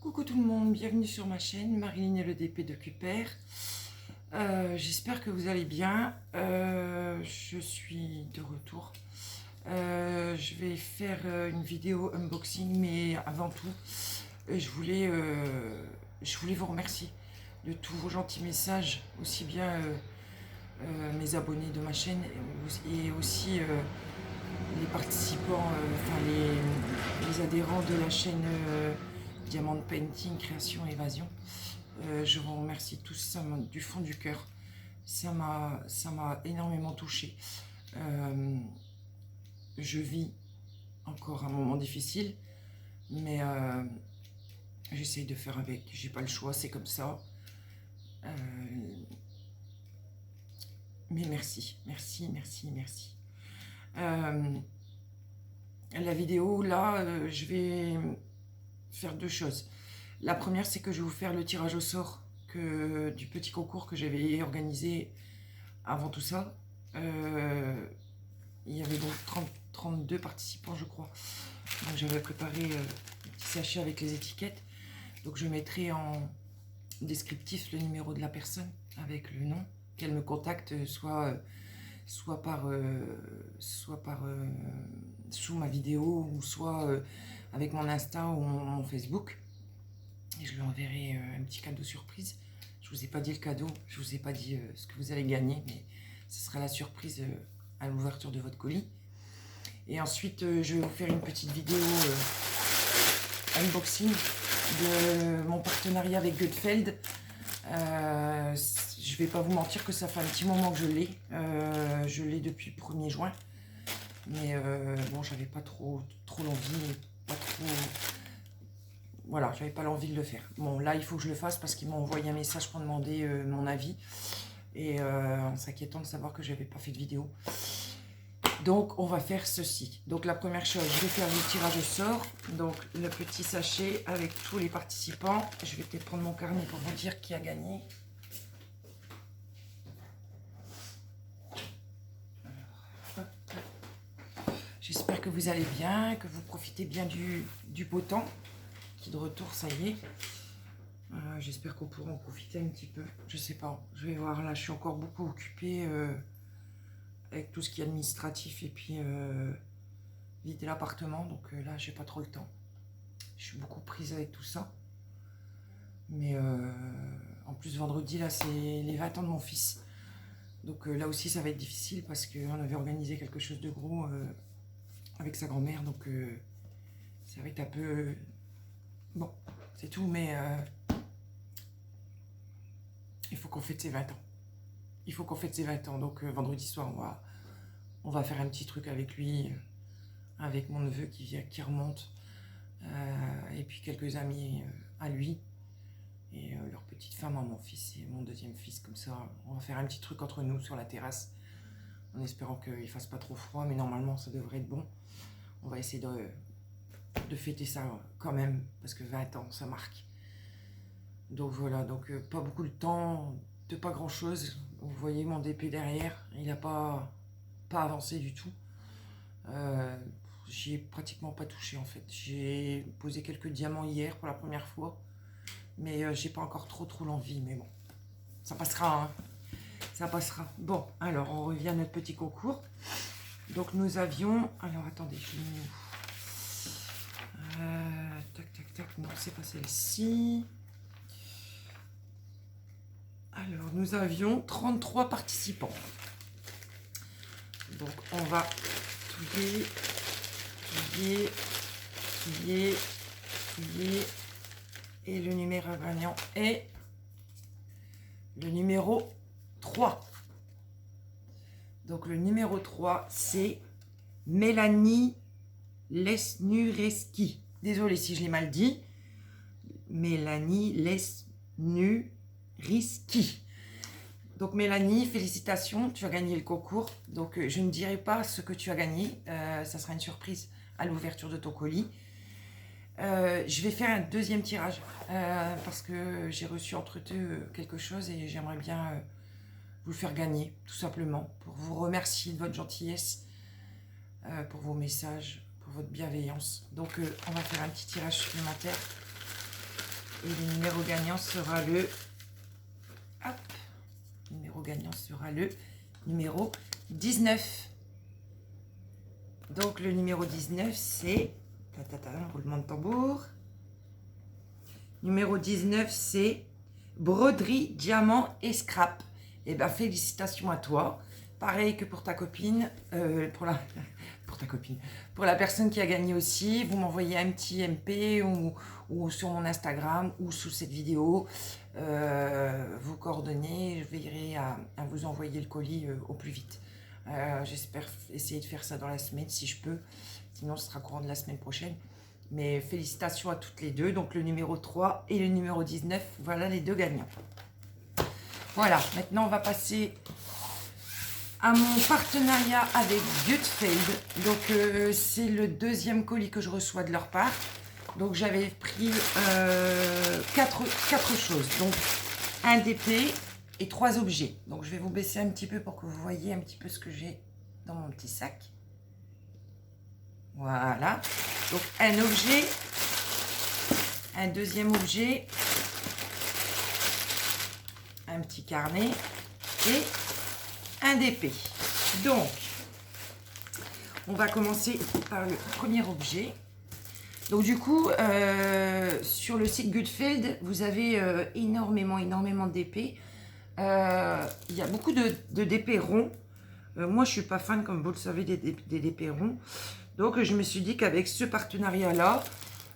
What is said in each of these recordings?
Coucou tout le monde, bienvenue sur ma chaîne, Marilyn et le DP de Cupère. J'espère que vous allez bien. Je suis de retour. Je vais faire une vidéo unboxing, mais avant tout, je voulais vous remercier de tous vos gentils messages, aussi bien mes abonnés de ma chaîne et aussi les participants, les adhérents de la chaîne Diamant Painting, Création, Évasion. Je vous remercie tous du fond du cœur. Ça m'a énormément touchée. Je vis encore un moment difficile, mais j'essaye de faire avec. J'ai pas le choix, c'est comme ça. Mais merci, merci, merci, merci. La vidéo, là, je vais faire deux choses. La première, c'est que je vais vous faire le tirage au sort du petit concours que j'avais organisé avant tout ça. Il y avait donc 32 participants, je crois. Donc j'avais préparé un petit sachet avec les étiquettes. Donc je mettrai en descriptif le numéro de la personne avec le nom, qu'elle me contacte soit sous ma vidéo ou soit avec mon Insta ou mon Facebook. Et je lui enverrai un petit cadeau surprise. Je vous ai pas dit le cadeau, je vous ai pas dit ce que vous allez gagner, mais ce sera la surprise à l'ouverture de votre colis. Et ensuite, je vais vous faire une petite vidéo unboxing de mon partenariat avec Goodfeld. Je vais pas vous mentir que ça fait un petit moment que je l'ai. Je l'ai depuis le 1er juin. Mais bon, j'avais pas trop l'envie, pas trop... Voilà, j'avais pas l'envie de le faire. Bon, là, il faut que je le fasse parce qu'ils m'ont envoyé un message pour demander mon avis. Et en s'inquiétant de savoir que j'avais pas fait de vidéo. Donc, on va faire ceci. Donc, la première chose, je vais faire le tirage au sort. Donc, le petit sachet avec tous les participants. Je vais peut-être prendre mon carnet pour vous dire qui a gagné. J'espère que vous allez bien, que vous profitez bien du beau temps. Qui de retour, ça y est. J'espère qu'on pourra en profiter un petit peu. Je sais pas, je vais voir. Là, je suis encore beaucoup occupée avec tout ce qui est administratif et puis vider l'appartement. Donc là, j'ai pas trop le temps. Je suis beaucoup prise avec tout ça. Mais en plus, vendredi, là, c'est les 20 ans de mon fils. Donc là aussi, ça va être difficile parce qu'on avait organisé quelque chose de gros avec sa grand-mère. Donc ça va être un peu... Bon, c'est tout, mais il faut qu'on fête ses 20 ans. Il faut qu'on fête ses 20 ans. Donc vendredi soir, on va faire un petit truc avec lui, avec mon neveu qui remonte, et puis quelques amis à lui, et leur petite femme à mon fils et mon deuxième fils. Comme ça, on va faire un petit truc entre nous sur la terrasse, en espérant qu'il ne fasse pas trop froid, mais normalement, ça devrait être bon. On va essayer de fêter ça quand même, parce que 20 ans, ça marque. Donc voilà, donc pas beaucoup de temps, de pas grand chose. Vous voyez mon DP derrière, il n'a pas avancé du tout. J'y ai pratiquement pas touché en fait. J'ai posé quelques diamants hier pour la première fois, mais j'ai pas encore trop l'envie, mais bon, ça passera, hein. Ça passera. Bon, alors on revient à notre petit concours. Donc nous avions, alors attendez, je l'ai mis où ? Tac, tac, tac, non, c'est pas celle-ci. Alors, nous avions 33 participants. Donc, on va touiller. Et le numéro gagnant est le numéro 3. Donc, le numéro 3, c'est Mélanie Lesnureski. Désolée si je l'ai mal dit. Mélanie Lesnureski. Donc Mélanie, félicitations, tu as gagné le concours. Donc je ne dirai pas ce que tu as gagné. Ça sera une surprise à l'ouverture de ton colis. Je vais faire un deuxième tirage parce que j'ai reçu entre eux quelque chose et j'aimerais bien vous le faire gagner, tout simplement, pour vous remercier de votre gentillesse, pour vos messages, pour votre bienveillance. Donc on va faire un petit tirage supplémentaire. Et le numéro gagnant sera le... Hop, le numéro gagnant sera le numéro 19. Donc le numéro 19, c'est... roulement de tambour. Numéro 19, c'est broderie, diamant et scrap. Et bien, félicitations à toi. Pareil que pour ta copine, pour la personne qui a gagné aussi, vous m'envoyez un petit MP ou sur mon Instagram ou sous cette vidéo, vos coordonnées, je veillerai à vous envoyer le colis au plus vite. J'espère essayer de faire ça dans la semaine si je peux, sinon ce sera courant de la semaine prochaine. Mais félicitations à toutes les deux, donc le numéro 3 et le numéro 19, voilà les deux gagnants. Voilà, maintenant on va passer à mon partenariat avec Gutfeld. Donc c'est le deuxième colis que je reçois de leur part. Donc j'avais pris quatre choses, donc un DP et 3 objets. Donc je vais vous baisser un petit peu pour que vous voyez un petit peu ce que j'ai dans mon petit sac. Voilà, donc un objet, un deuxième objet, un petit carnet et un DP. Donc, on va commencer par le premier objet. Donc du coup, sur le site Gutfeld, vous avez énormément de DP. Il y a beaucoup de DP ronds. Moi, je suis pas fan, comme vous le savez, des DP ronds. Donc, je me suis dit qu'avec ce partenariat-là,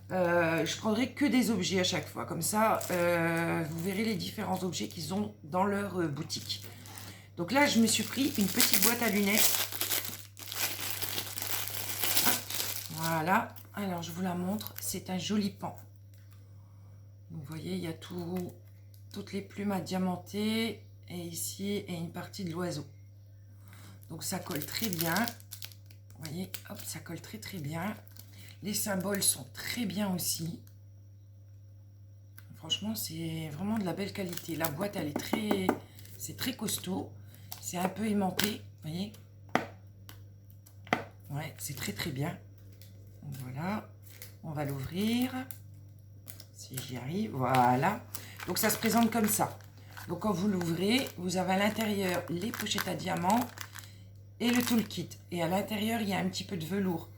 je prendrai que des objets à chaque fois. Comme ça, vous verrez les différents objets qu'ils ont dans leur boutique. Donc là, je me suis pris une petite boîte à lunettes. Hop, voilà. Alors, je vous la montre. C'est un joli pan. Vous voyez, il y a toutes les plumes à diamanter. Et ici, et une partie de l'oiseau. Donc, ça colle très bien. Vous voyez, hop, ça colle très bien. Les symboles sont très bien aussi. Franchement, c'est vraiment de la belle qualité. La boîte, elle est c'est très costaud. C'est un peu aimanté, vous voyez. Ouais, c'est très bien. Donc, voilà, on va l'ouvrir. Si j'y arrive, voilà. Donc, ça se présente comme ça. Donc, quand vous l'ouvrez, vous avez à l'intérieur les pochettes à diamants et le toolkit. Et à l'intérieur, il y a un petit peu de velours.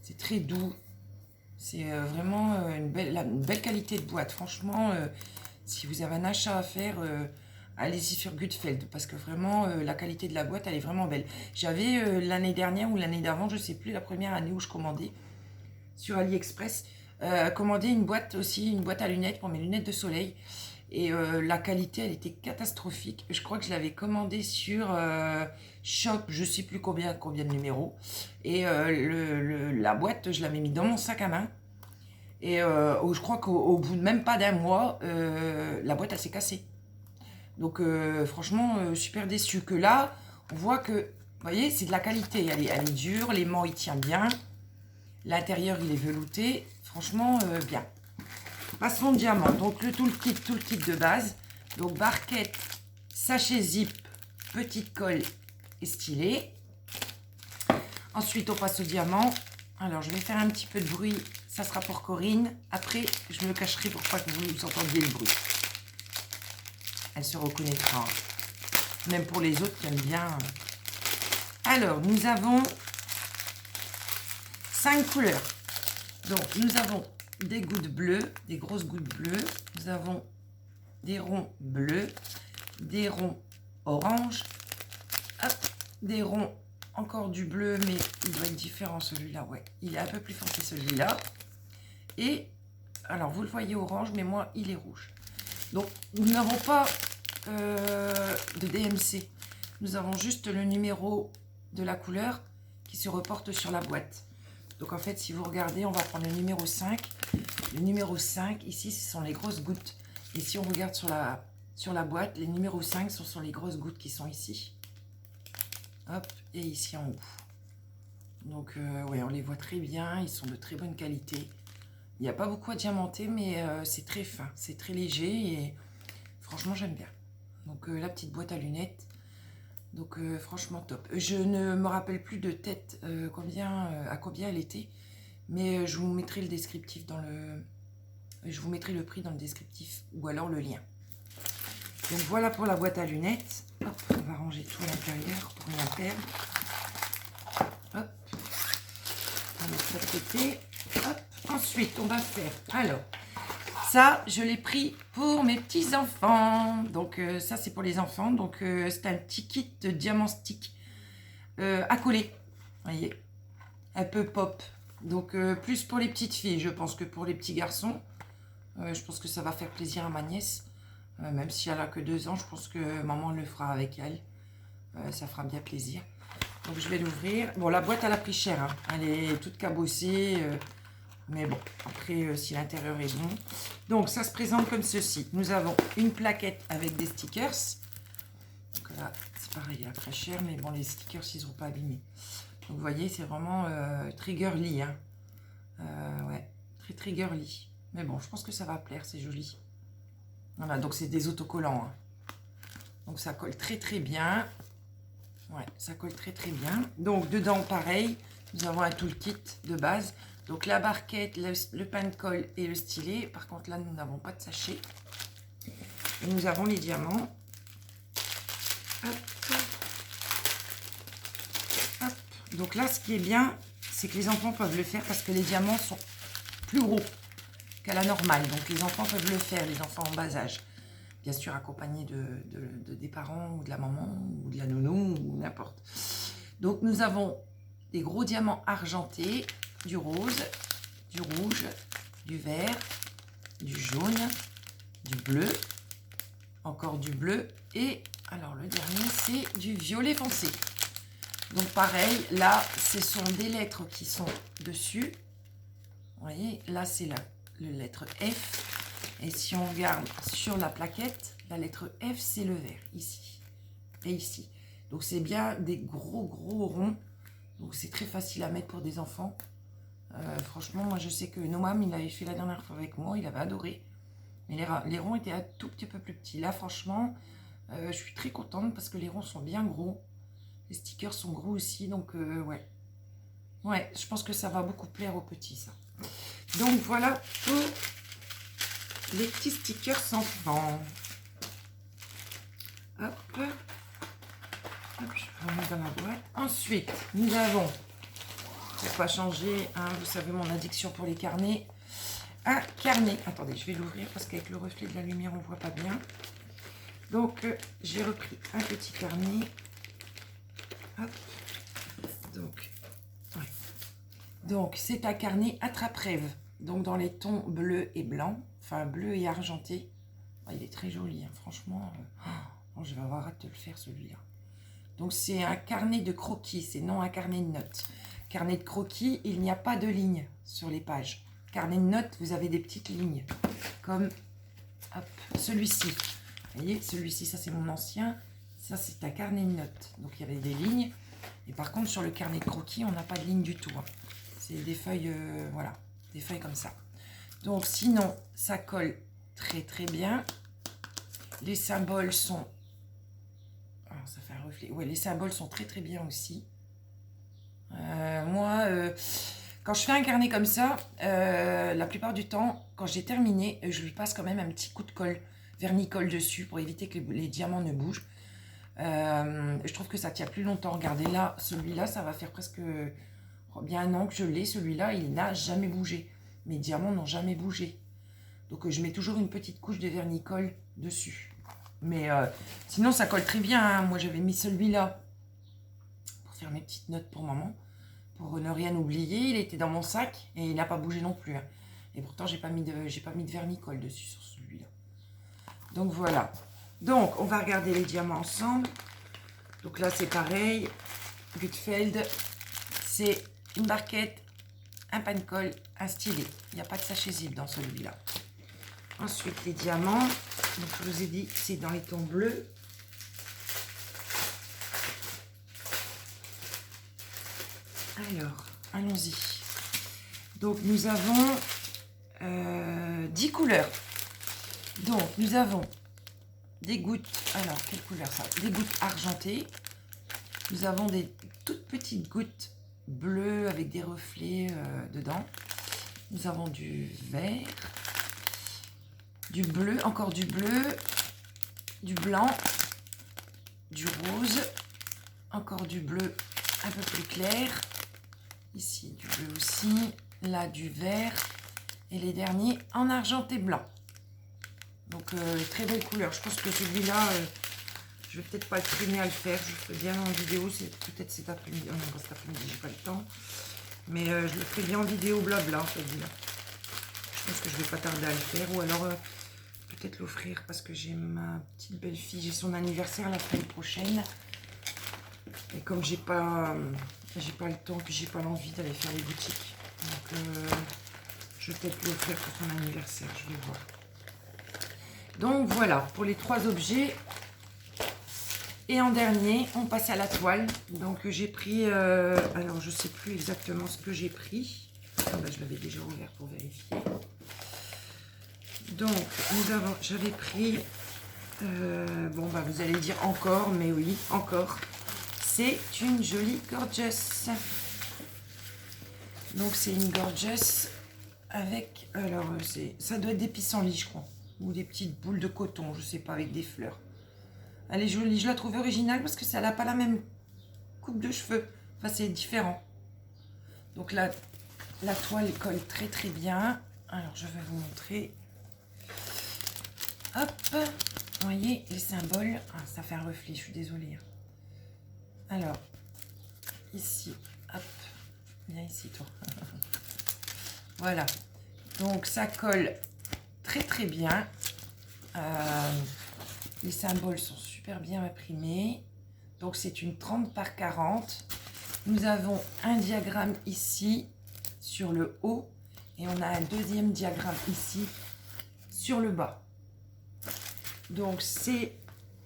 C'est très doux. C'est vraiment une belle qualité de boîte. Franchement, si vous avez un achat à faire, allez-y sur Gutfeld. Parce que vraiment, la qualité de la boîte, elle est vraiment belle. J'avais l'année dernière ou l'année d'avant, je ne sais plus, la première année où je commandais sur AliExpress, commandé une boîte aussi, une boîte à lunettes pour mes lunettes de soleil. Et la qualité, elle était catastrophique. Je crois que je l'avais commandé sur Shop, je ne sais plus combien de numéros. Et la boîte, je l'avais mis dans mon sac à main. Et je crois qu'au bout de même pas d'un mois, la boîte, elle s'est cassée. Donc franchement, super déçu. Que là, on voit que, vous voyez, c'est de la qualité. Elle est dure, l'aimant, il tient bien. L'intérieur, il est velouté. Franchement, bien. Passons au diamant. Donc le toolkit de base. Donc barquette, sachet zip, petite colle et stylet. Ensuite, on passe au diamant. Alors, je vais faire un petit peu de bruit. Ça sera pour Corinne. Après, je me cacherai pour pas que vous entendiez le bruit. Elle se reconnaîtra. Même pour les autres qui aiment bien. Alors, nous avons 5 couleurs. Donc, nous avons des gouttes bleues, des grosses gouttes bleues. Nous avons des ronds bleus, des ronds orange, hop, des ronds encore du bleu, mais il doit être différent celui-là, ouais. Il est un peu plus foncé celui-là. Et, alors vous le voyez orange, mais moi il est rouge. Donc nous n'avons pas de DMC. Nous avons juste le numéro de la couleur qui se reporte sur la boîte. Donc en fait, si vous regardez, on va prendre le numéro 5. Le numéro 5, ici, ce sont les grosses gouttes. Et si on regarde sur la boîte, les numéros 5, ce sont les grosses gouttes qui sont ici. Hop, et ici en haut. Donc, ouais, on les voit très bien. Ils sont de très bonne qualité. Il n'y a pas beaucoup à diamanter, mais c'est très fin. C'est très léger et franchement, j'aime bien. Donc, la petite boîte à lunettes. Donc, franchement, top. Je ne me rappelle plus de tête à combien elle était. Mais je vous mettrai le descriptif dans le Je vous mettrai le prix dans le descriptif ou alors le lien. Donc voilà pour la boîte à lunettes. Hop, on va ranger tout à l'intérieur pour rien perdre. Hop, on va mettre ça de côté. Hop, ensuite on va faire, alors, ça je l'ai pris pour mes petits enfants. Donc ça c'est pour les enfants. Donc c'est un petit kit de diamant stick à coller. Vous voyez, un peu pop. Donc plus pour les petites filles, je pense, que pour les petits garçons. Je pense que ça va faire plaisir à ma nièce. Même si elle a que 2 ans, je pense que maman le fera avec elle. Ça fera bien plaisir. Donc je vais l'ouvrir. Bon, la boîte elle a pris cher, hein. Elle est toute cabossée. Mais bon, après si l'intérieur est bon. Donc ça se présente comme ceci. Nous avons une plaquette avec des stickers. Donc là, c'est pareil, elle a très cher. Mais bon, les stickers, ils ne seront pas abîmés. Donc vous voyez, c'est vraiment triggerly. Hein. Ouais, très triggerly. Mais bon, je pense que ça va plaire, c'est joli. Voilà, donc c'est des autocollants. Hein. Donc ça colle très très bien. Ouais, ça colle très très bien. Donc dedans, pareil, nous avons un toolkit de base. Donc la barquette, le pain de colle et le stylet. Par contre là, nous n'avons pas de sachet. Et nous avons les diamants. Hop. Hop. Donc là, ce qui est bien, c'est que les enfants peuvent le faire parce que les diamants sont plus gros qu'à la normale. Donc les enfants peuvent le faire, les enfants en bas âge. Bien sûr accompagnés des parents ou de la maman ou de la nounou ou n'importe. Donc nous avons des gros diamants argentés, du rose, du rouge, du vert, du jaune, du bleu, encore du bleu et alors le dernier c'est du violet foncé. Donc pareil, là ce sont des lettres qui sont dessus. Vous voyez, là c'est la lettre F. Et si on regarde sur la plaquette, la lettre F, c'est le vert, ici et ici. Donc, c'est bien des gros ronds. Donc, c'est très facile à mettre pour des enfants. Franchement, moi, je sais que Noam, il avait fait la dernière fois avec moi, il avait adoré. Mais les ronds étaient un tout petit peu plus petits. Là, franchement, je suis très contente parce que les ronds sont bien gros. Les stickers sont gros aussi, donc ouais. Ouais, je pense que ça va beaucoup plaire aux petits, ça. Donc, voilà pour les petits stickers enfants. Hop. Hop, je remets dans la boîte. Ensuite, nous avons, pour pas changer, hein, vous savez mon addiction pour les carnets, un carnet. Attendez, je vais l'ouvrir parce qu'avec le reflet de la lumière, on voit pas bien. Donc, j'ai repris un petit carnet. Hop. Donc, ouais. Donc, c'est un carnet attrape-rêve. Donc, dans les tons bleu et blanc. Enfin, bleu et argenté. Oh, il est très joli, hein, franchement. Oh, je vais avoir hâte de le faire, celui-là. Donc, c'est un carnet de croquis, c'est non un carnet de notes. Carnet de croquis, il n'y a pas de lignes sur les pages. Carnet de notes, vous avez des petites lignes. Comme celui-ci. Vous voyez, celui-ci, ça c'est mon ancien. Ça, c'est un carnet de notes. Donc, il y avait des lignes. Et par contre, sur le carnet de croquis, on n'a pas de ligne du tout. Hein. C'est des feuilles, voilà, des feuilles comme ça. Donc, sinon, ça colle très, très bien. Les symboles sont... Alors, ça fait un reflet. Ouais, les symboles sont très, très bien aussi. Moi, quand je fais un carnet comme ça, la plupart du temps, quand j'ai terminé, je lui passe quand même un petit coup de colle, vernis-colle dessus pour éviter que les diamants ne bougent. Je trouve que ça tient plus longtemps. Regardez là, celui-là, ça va faire presque bien un an que je l'ai. Celui-là, il n'a jamais bougé. Mes diamants n'ont jamais bougé. Donc, je mets toujours une petite couche de vernis-colle dessus. Mais sinon, ça colle très bien. Hein. Moi, j'avais mis celui-là pour faire mes petites notes pour maman. Pour ne rien oublier. Il était dans mon sac et il n'a pas bougé non plus. Hein. Et pourtant, j'ai pas mis de vernis-colle dessus sur celui-là. Donc, voilà. Donc, on va regarder les diamants ensemble. Donc là, c'est pareil. Gutfeld, c'est une barquette, un pain de colle, un stylet. Il n'y a pas de sachet zip dans celui-là. Ensuite, les diamants. Donc, je vous ai dit, c'est dans les tons bleus. Alors, allons-y. Donc, nous avons 10 couleurs. Donc, nous avons des gouttes. Alors, quelle couleur ça? Des gouttes argentées. Nous avons des toutes petites gouttes bleues avec des reflets dedans. Nous avons du vert. du bleu, encore du bleu, du blanc, du rose, encore du bleu un peu plus clair, ici du bleu aussi, là du vert, et les derniers en argenté blanc. Donc très belle couleur. Je pense que celui-là, je vais peut-être pas le traîner à le faire. Je le ferai bien en vidéo, c'est peut-être cet après-midi. Oh non, cet après-midi, j'ai pas le temps. Mais je le ferai bien en vidéo blabla, celui-là. Je pense que je vais pas tarder à le faire. Ou alors peut-être l'offrir parce que j'ai ma petite belle-fille, j'ai son anniversaire la semaine prochaine. Et comme j'ai pas le temps, puis j'ai pas l'envie d'aller faire les boutiques. Donc je vais peut-être l'offrir pour son anniversaire, je vais voir. Donc voilà, pour les 3 objets. Et en dernier, on passe à la toile. Donc j'ai pris, alors je sais plus exactement ce que j'ai pris. Ah ben, je l'avais déjà ouvert pour vérifier. Donc j'avais pris, bon bah vous allez dire encore, mais oui, encore. C'est une jolie Gorgeous. Donc c'est une Gorgeous avec, alors ça doit être des pissenlits je crois. Ou des petites boules de coton, je sais pas, avec des fleurs. Elle est jolie, je la trouve originale parce que ça n'a pas la même coupe de cheveux. Enfin, c'est différent. Donc là, la toile colle très très bien. Alors, je vais vous montrer. Hop, vous voyez les symboles. Ah, ça fait un reflet, je suis désolée. Alors, ici, hop, viens ici toi. Voilà. Donc, ça colle très très bien. Les symboles sont super bien imprimés. Donc c'est une 30 par 40. Nous avons un diagramme ici sur le haut et on a un deuxième diagramme ici sur le bas. Donc c'est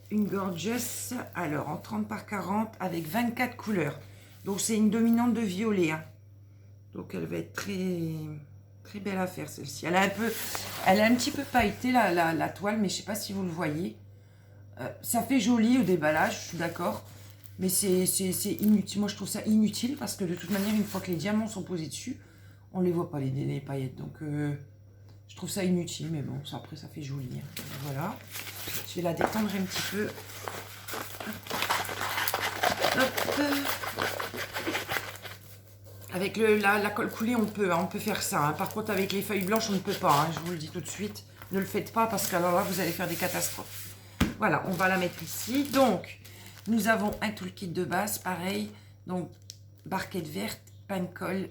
une Gorgeous, alors en 30 par 40 avec 24 couleurs. Donc c'est une dominante de violet. Hein. Donc elle va être très très belle à faire celle-ci. Elle a un petit peu pailleté la toile, mais je ne sais pas si vous le voyez. Ça fait joli au déballage, je suis d'accord. Mais c'est inutile. Moi, je trouve ça inutile parce que de toute manière, une fois que les diamants sont posés dessus, on ne les voit pas, les paillettes. Donc, je trouve ça inutile. Mais bon, ça, après, ça fait joli. Hein. Voilà. Je vais la détendre un petit peu. Hop. Avec la colle coulée, on peut faire ça. Hein. Par contre, avec les feuilles blanches, on ne peut pas. Hein. Je vous le dis tout de suite. Ne le faites pas parce qu'alors là, vous allez faire des catastrophes. Voilà, on va la mettre ici. Donc, nous avons un toolkit de base, pareil. Donc, barquette verte, pain colle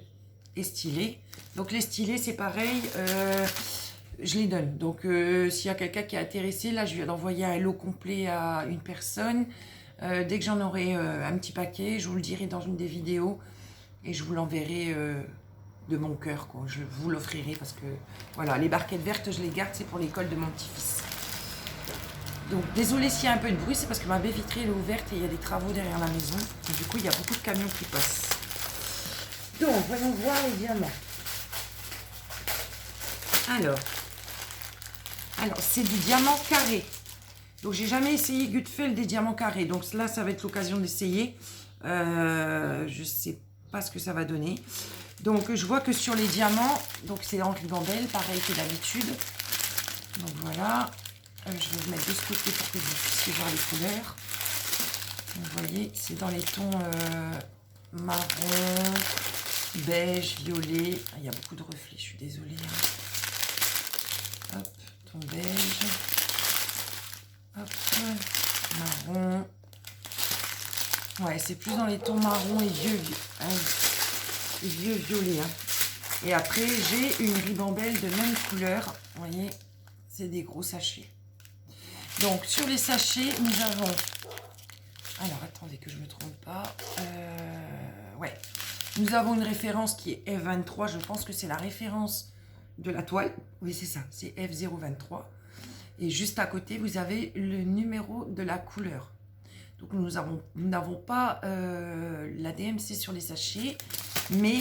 et stylet. Donc, les stylets, c'est pareil. Je les donne. Donc, s'il y a quelqu'un qui est intéressé, là, je viens d'envoyer un lot complet à une personne. Dès que j'en aurai un petit paquet, je vous le dirai dans une des vidéos. Et je vous l'enverrai de mon cœur. Quoi. Je vous l'offrirai parce que, voilà, les barquettes vertes, je les garde. C'est pour l'école de mon petit-fils. Donc, désolé s'il y a un peu de bruit, c'est parce que ma baie vitrée est ouverte et il y a des travaux derrière la maison. Et du coup, il y a beaucoup de camions qui passent. Donc, voyons voir les diamants. Alors c'est du diamant carré. Donc, j'ai jamais essayé Gutfeld des diamants carrés. Donc, là, ça va être l'occasion d'essayer. Je sais pas ce que ça va donner. Donc, je vois que sur les diamants, donc c'est en ribambelle, pareil que d'habitude. Donc, voilà. Je vais vous mettre de ce côté pour que vous puissiez voir les couleurs. Donc, vous voyez, c'est dans les tons marron, beige, violet. Ah, il y a beaucoup de reflets, je suis désolée. Hein. Hop, ton beige. Hop, marron. Ouais, c'est plus dans les tons marron et vieux violet. Hein. Et après, j'ai une ribambelle de même couleur. Vous voyez, c'est des gros sachets. Donc, sur les sachets, nous avons... Alors, attendez que je ne me trompe pas. Ouais. Nous avons une référence qui est F23. Je pense que c'est la référence de la toile. Oui, c'est ça. C'est F023. Et juste à côté, vous avez le numéro de la couleur. Donc, nous n'avons pas la DMC sur les sachets, mais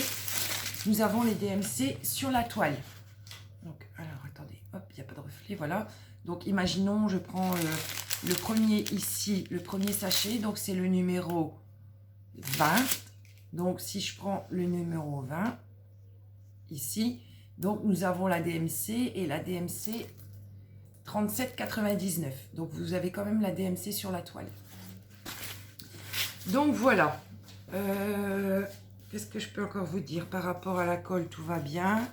nous avons les DMC sur la toile. Donc, alors, attendez. Hop, il n'y a pas de reflet. Voilà. Donc, imaginons, je prends le premier ici, le premier sachet. Donc, c'est le numéro 20. Donc, si je prends le numéro 20, ici, donc nous avons la DMC. Et la DMC, 37,99. Donc vous avez quand même la DMC sur la toile. Donc voilà. Qu'est-ce que je peux encore vous dire par rapport à la colle? Tout va bien.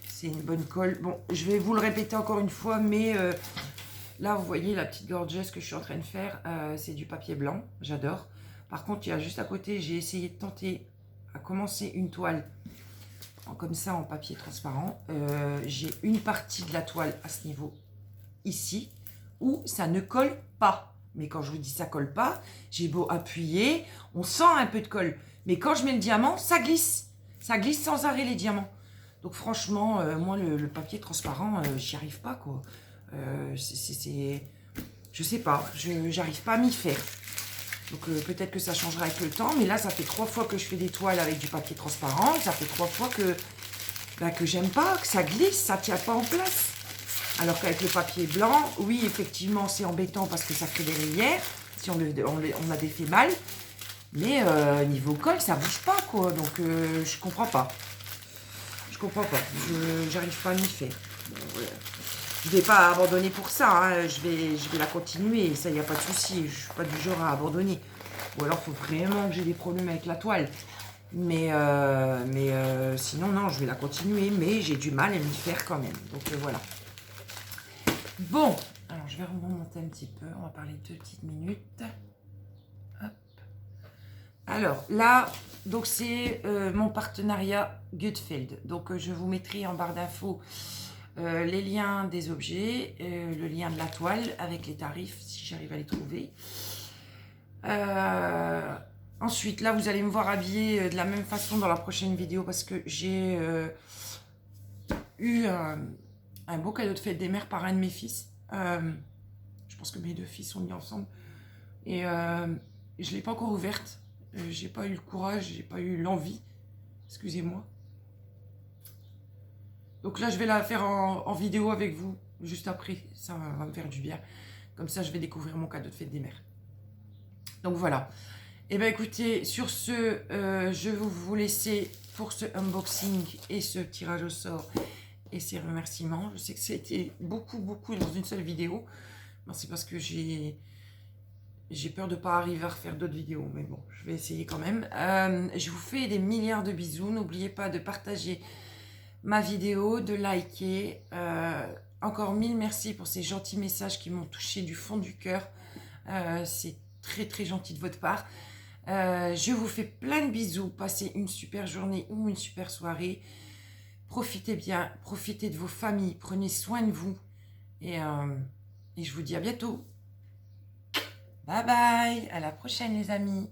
C'est une bonne colle. Bon, je vais vous le répéter encore une fois, mais là, vous voyez la petite gorgeuse que je suis en train de faire. C'est du papier blanc. J'adore. Par contre, il y a juste à côté, j'ai essayé de tenter à commencer une toile comme ça en papier transparent. J'ai une partie de la toile à ce niveau ici où ça ne colle pas. Mais quand je vous dis ça colle pas, j'ai beau appuyer, on sent un peu de colle. Mais quand je mets le diamant, ça glisse. Ça glisse sans arrêt les diamants. Donc franchement, moi le papier transparent, j'y arrive pas quoi. Je sais pas, j'arrive pas à m'y faire. Donc peut-être que ça changera avec le temps, mais là ça fait 3 fois que je fais des toiles avec du papier transparent. Ça fait 3 fois que j'aime pas, que ça glisse, ça tient pas en place. Alors qu'avec le papier blanc, oui effectivement c'est embêtant parce que ça crée des rayures, si on a des faits mal. Mais niveau colle, ça bouge pas quoi, donc je comprends pas. Je comprends pas, j'arrive pas à m'y faire. Bon, voilà. Je vais pas abandonner pour ça, hein. Je vais la continuer, ça y a pas de souci. Je suis pas du genre à abandonner. Ou alors faut vraiment que j'ai des problèmes avec la toile. Mais sinon non, je vais la continuer, mais j'ai du mal à m'y faire quand même. Donc voilà. Bon, alors je vais remonter un petit peu, on va parler 2 petites minutes. Hop. Alors là, donc c'est mon partenariat Gutfeld. Donc je vous mettrai en barre d'infos les liens des objets, le lien de la toile avec les tarifs si j'arrive à les trouver. Ensuite, là vous allez me voir habillée de la même façon dans la prochaine vidéo parce que j'ai eu un beau cadeau de fête des mères par un de mes fils. Je pense que mes 2 fils sont mis ensemble et je ne l'ai pas encore ouverte. J'ai pas eu le courage, j'ai pas eu l'envie. Excusez-moi. Donc là, je vais la faire en vidéo avec vous juste après. Ça va me faire du bien. Comme ça, je vais découvrir mon cadeau de fête des mères. Donc voilà. Et bien écoutez, sur ce, je vais vous laisser pour ce unboxing et ce tirage au sort et ces remerciements. Je sais que c'était beaucoup dans une seule vidéo. C'est parce que j'ai peur de ne pas arriver à refaire d'autres vidéos. Mais bon, je vais essayer quand même. Je vous fais des milliards de bisous. N'oubliez pas de partager ma vidéo, de liker. Encore 1000 merci pour ces gentils messages qui m'ont touché du fond du cœur. C'est très gentil de votre part. Je vous fais plein de bisous. Passez une super journée ou une super soirée. Profitez bien, profitez de vos familles, prenez soin de vous. Et je vous dis à bientôt. Bye bye, à la prochaine les amis.